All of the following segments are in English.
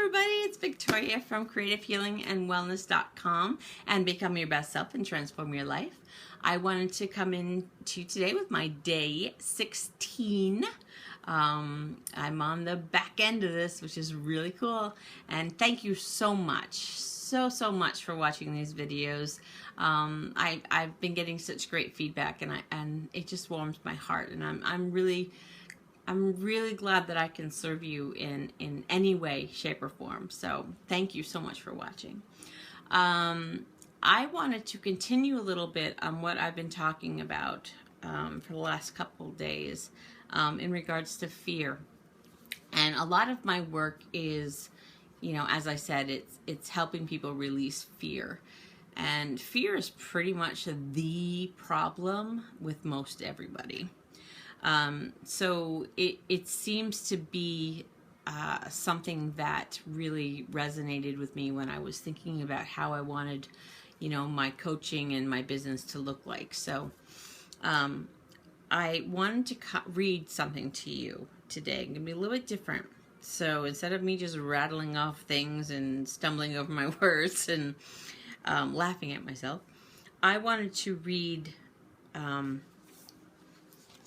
everybody, it's Victoria from creativehealingandwellness.com and Become Your Best Self and Transform Your Life. I wanted to come in to today with my day 16. I'm on the back end of this, which is really cool. And thank you so much, so much for watching these videos. I've been getting such great feedback, and it just warms my heart. And I'm really glad that I can serve you in any way, shape, or form. So thank you so much for watching. I wanted to continue a little bit on what I've been talking about for the last couple of days in regards to fear. And a lot of my work is, you know, as I said, it's helping people release fear. And fear is pretty much the problem with most everybody. So it seems to be something that really resonated with me when I was thinking about how I wanted, you know, my coaching and my business to look like. So I wanted to read something to you today. It's going to be a little bit different. So instead of me just rattling off things and stumbling over my words and laughing at myself, I wanted to read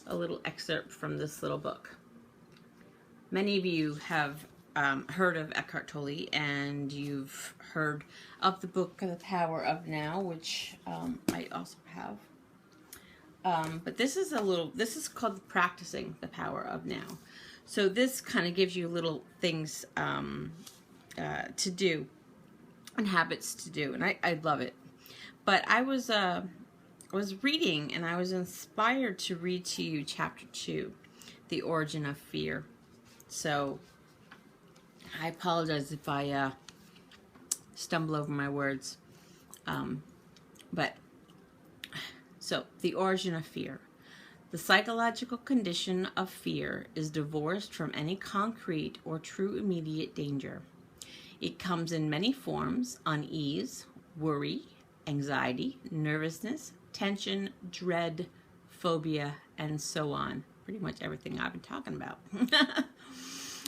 a little excerpt from this little book. Many of you have heard of Eckhart Tolle, and you've heard of the book The Power of Now, which I also have. But this is called Practicing the Power of Now. So this kind of gives you little things to do and habits to do, and I love it. But I was reading, and I was inspired to read to you chapter 2, The Origin of Fear. So I apologize if I stumble over my words. So the origin of fear. The psychological condition of fear is divorced from any concrete or true immediate danger. It comes in many forms: unease, worry, anxiety, nervousness, tension, dread, phobia, and so on. Pretty much everything I've been talking about.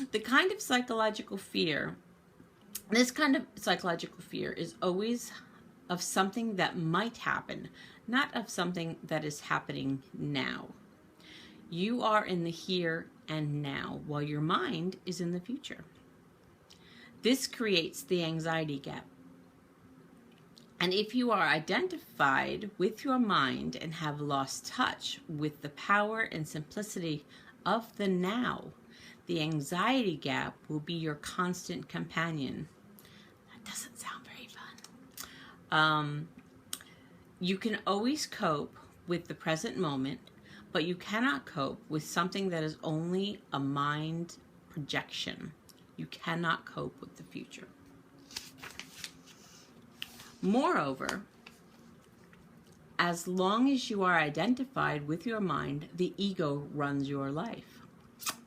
This kind of psychological fear is always of something that might happen, not of something that is happening now. You are in the here and now, while your mind is in the future. This creates the anxiety gap. And if you are identified with your mind and have lost touch with the power and simplicity of the now, the anxiety gap will be your constant companion. That doesn't sound very fun. You can always cope with the present moment, but you cannot cope with something that is only a mind projection. You cannot cope with the future. Moreover, as long as you are identified with your mind, the ego runs your life.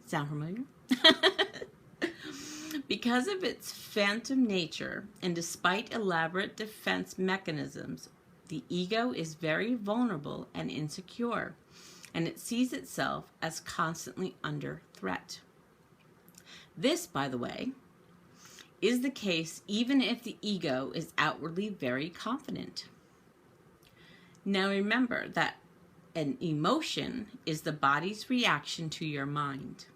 Sound familiar? Because of its phantom nature, and despite elaborate defense mechanisms, the ego is very vulnerable and insecure, and it sees itself as constantly under threat. This, by the way, is the case even if the ego is outwardly very confident. Now remember that an emotion is the body's reaction to your mind.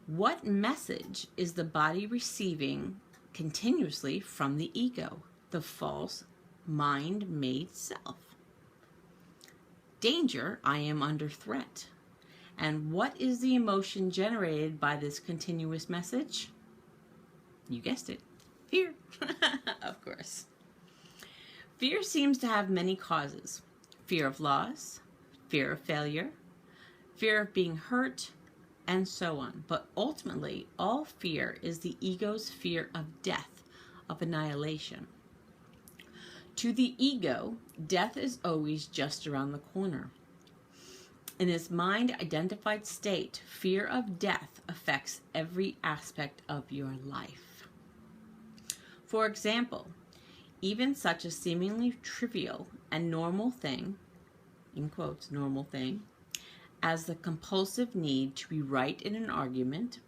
What message is the body receiving continuously from the ego, the false mind-made self? Danger, I am under threat. And what is the emotion generated by this continuous message? You guessed it, fear. Of course. Fear seems to have many causes: fear of loss, fear of failure, fear of being hurt, and so on. But ultimately, all fear is the ego's fear of death, of annihilation. To the ego, death is always just around the corner. In its mind-identified state, fear of death affects every aspect of your life. For example, even such a seemingly trivial and normal thing, in quotes, normal thing, as the compulsive need to be right in an argument,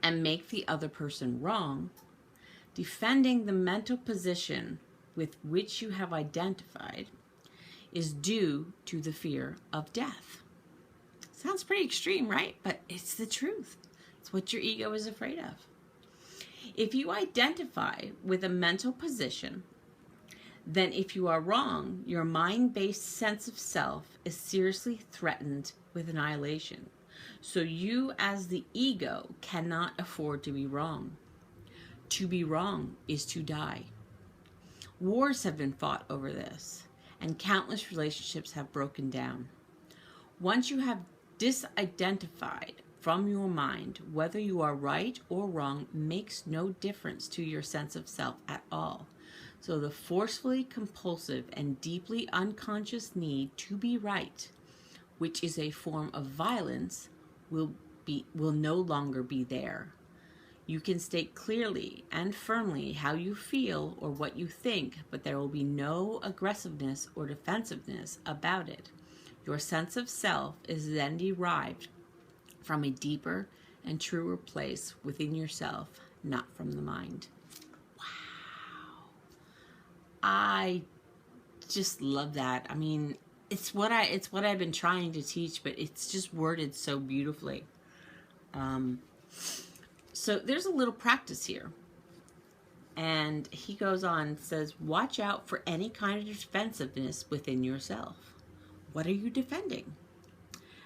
and make the other person wrong, defending the mental position with which you have identified is due to the fear of death. Sounds pretty extreme, right? But it's the truth. It's what your ego is afraid of. If you identify with a mental position, then if you are wrong, your mind-based sense of self is seriously threatened with annihilation. So you as the ego cannot afford to be wrong. To be wrong is to die. Wars have been fought over this, and countless relationships have broken down. Once you have disidentified from your mind, whether you are right or wrong makes no difference to your sense of self at all. So the forcefully compulsive and deeply unconscious need to be right, which is a form of violence, will no longer be there. You can state clearly and firmly how you feel or what you think, but there will be no aggressiveness or defensiveness about it. Your sense of self is then derived from a deeper and truer place within yourself, not from the mind. Wow. I just love that. I mean, it's what I've been trying to teach, but it's just worded so beautifully. So there's a little practice here. And he goes on and says, watch out for any kind of defensiveness within yourself. What are you defending?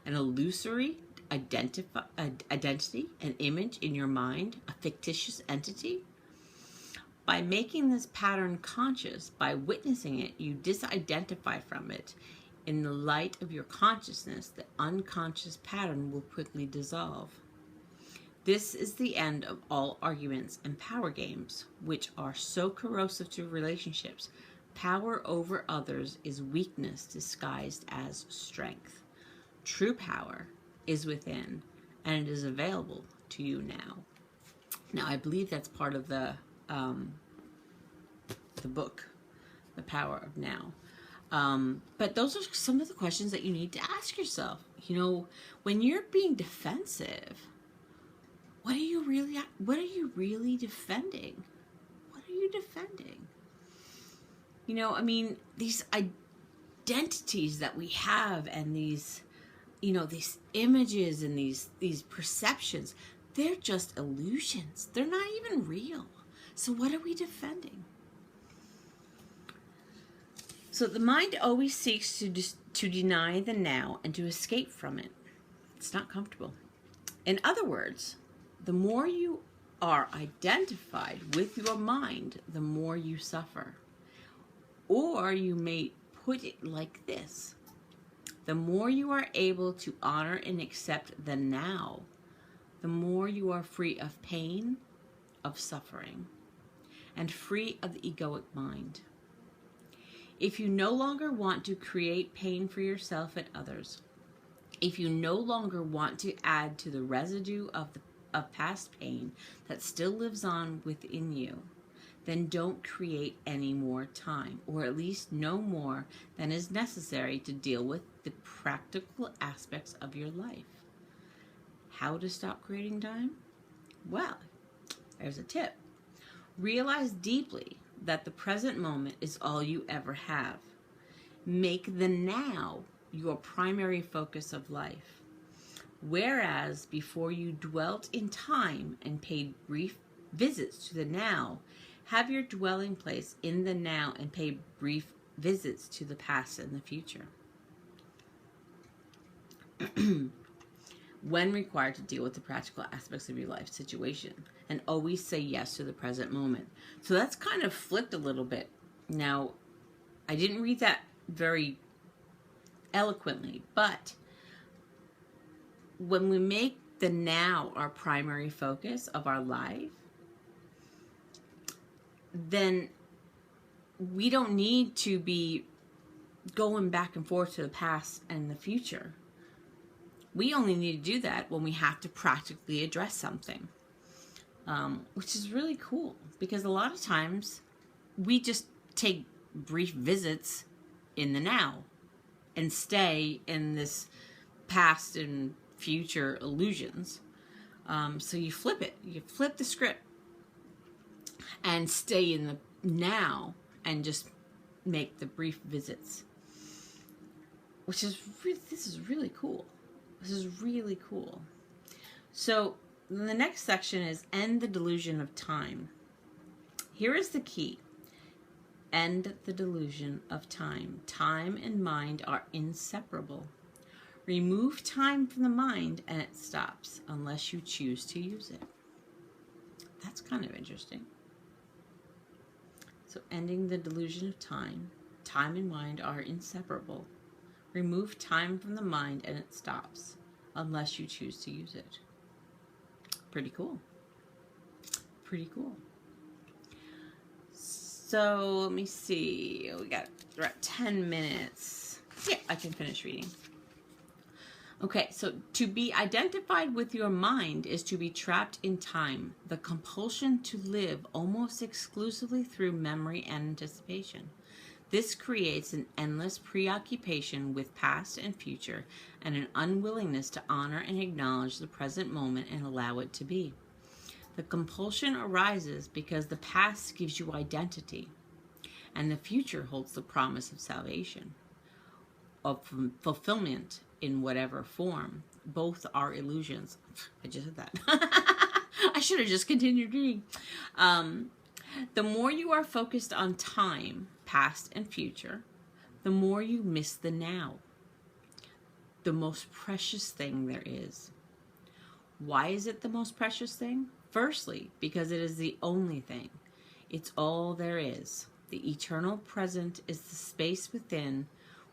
An illusory identity, an image in your mind, a fictitious entity? By making this pattern conscious, by witnessing it, you disidentify from it. In the light of your consciousness, the unconscious pattern will quickly dissolve. This is the end of all arguments and power games, which are so corrosive to relationships. Power over others is weakness disguised as strength. True power is within, and it is available to you now. Now, I believe that's part of the book, The Power of Now. But those are some of the questions that you need to ask yourself. You know, when you're being defensive, what are you really defending? What are you defending? You know, I mean, these identities that we have and these, you know, these images and these perceptions, they're just illusions. They're not even real. So what are we defending? So the mind always seeks to deny the now and to escape from it. It's not comfortable. In other words, the more you are identified with your mind, the more you suffer. Or you may put it like this: the more you are able to honor and accept the now, the more you are free of pain, of suffering, and free of the egoic mind. If you no longer want to create pain for yourself and others, if you no longer want to add to the residue of past pain that still lives on within you, then don't create any more time, or at least no more than is necessary to deal with the practical aspects of your life. How to stop creating time? Well, there's a tip. Realize deeply that the present moment is all you ever have. Make the now your primary focus of life. Whereas before you dwelt in time and paid brief visits to the now, have your dwelling place in the now and pay brief visits to the past and the future. When required to deal with the practical aspects of your life situation, and always say yes to the present moment. So that's kind of flipped a little bit. Now, I didn't read that very eloquently, but when we make the now our primary focus of our life, then we don't need to be going back and forth to the past and the future. We only need to do that when we have to practically address something, which is really cool, because a lot of times we just take brief visits in the now and stay in this past and future illusions. So you flip it. You flip the script and stay in the now and just make the brief visits. Which is this is really cool. This is really cool. So the next section is end the delusion of time. Here is the key. End the delusion of time. Time and mind are inseparable. Remove time from the mind and it stops unless you choose to use it. That's kind of interesting. So ending the delusion of time. Time and mind are inseparable. Remove time from the mind and it stops unless you choose to use it. Pretty cool. Pretty cool. So let me see. We're at 10 minutes. Yeah, I can finish reading. Okay, so to be identified with your mind is to be trapped in time, the compulsion to live almost exclusively through memory and anticipation. This creates an endless preoccupation with past and future and an unwillingness to honor and acknowledge the present moment and allow it to be. The compulsion arises because the past gives you identity and the future holds the promise of salvation, of fulfillment in whatever form. Both are illusions. I just said that. I should have just continued reading. The more you are focused on time, past and future, the more you miss the now, the most precious thing there is. Why is it the most precious thing? Firstly, because it is the only thing. It's all there is. The eternal present is the space within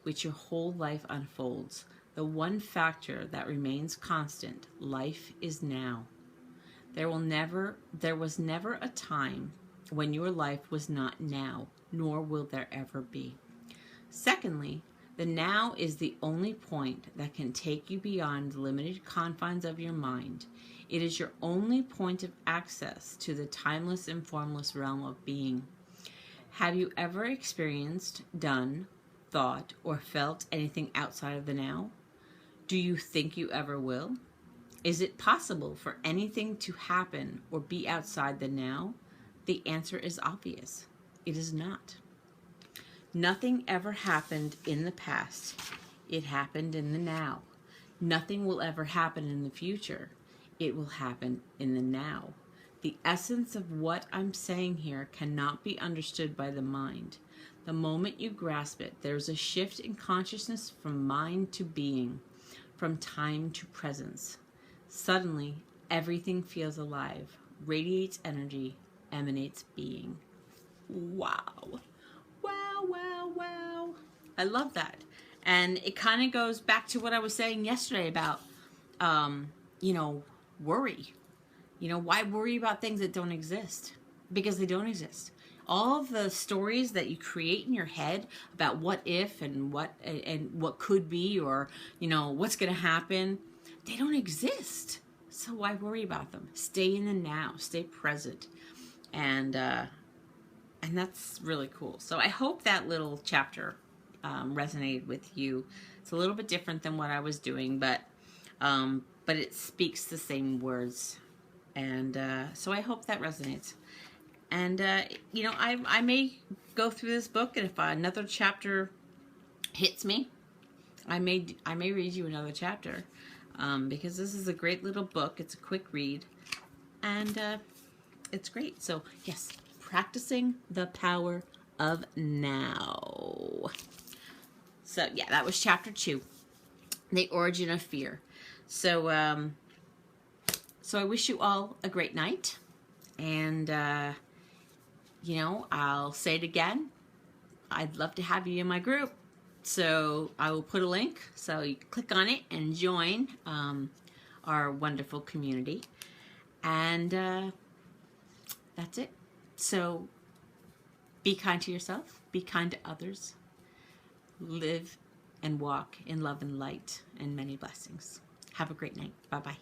which your whole life unfolds. The one factor that remains constant. Life is now. There was never a time when your life was not now, nor will there ever be. Secondly, the now is the only point that can take you beyond the limited confines of your mind. It is your only point of access to the timeless and formless realm of being. Have you ever experienced, done, thought, or felt anything outside of the now? Do you think you ever will? Is it possible for anything to happen or be outside the now? The answer is obvious. It is not. Nothing ever happened in the past. It happened in the now. Nothing will ever happen in the future. It will happen in the now. The essence of what I'm saying here cannot be understood by the mind. The moment you grasp it, there's a shift in consciousness from mind to being, from time to presence. Suddenly, everything feels alive, radiates energy, emanates being. Wow. Wow, wow, wow. I love that. And it kind of goes back to what I was saying yesterday about, worry. Why worry about things that don't exist? Because they don't exist. All of the stories that you create in your head about what if and what could be, or, what's going to happen, they don't exist. So why worry about them? Stay in the now, stay present. And that's really cool. So I hope that little chapter resonated with you. It's a little bit different than what I was doing, but it speaks the same words. And so I hope that resonates. And, I may go through this book, and if another chapter hits me, I may read you another chapter, because this is a great little book. It's a quick read, and it's great. So, yes, practicing the power of now. So, yeah, that was chapter 2, the origin of fear. So I wish you all a great night, and I'll say it again. I'd love to have you in my group. So I will put a link. So you click on it and join our wonderful community. And that's it. So be kind to yourself. Be kind to others. Live and walk in love and light and many blessings. Have a great night. Bye-bye.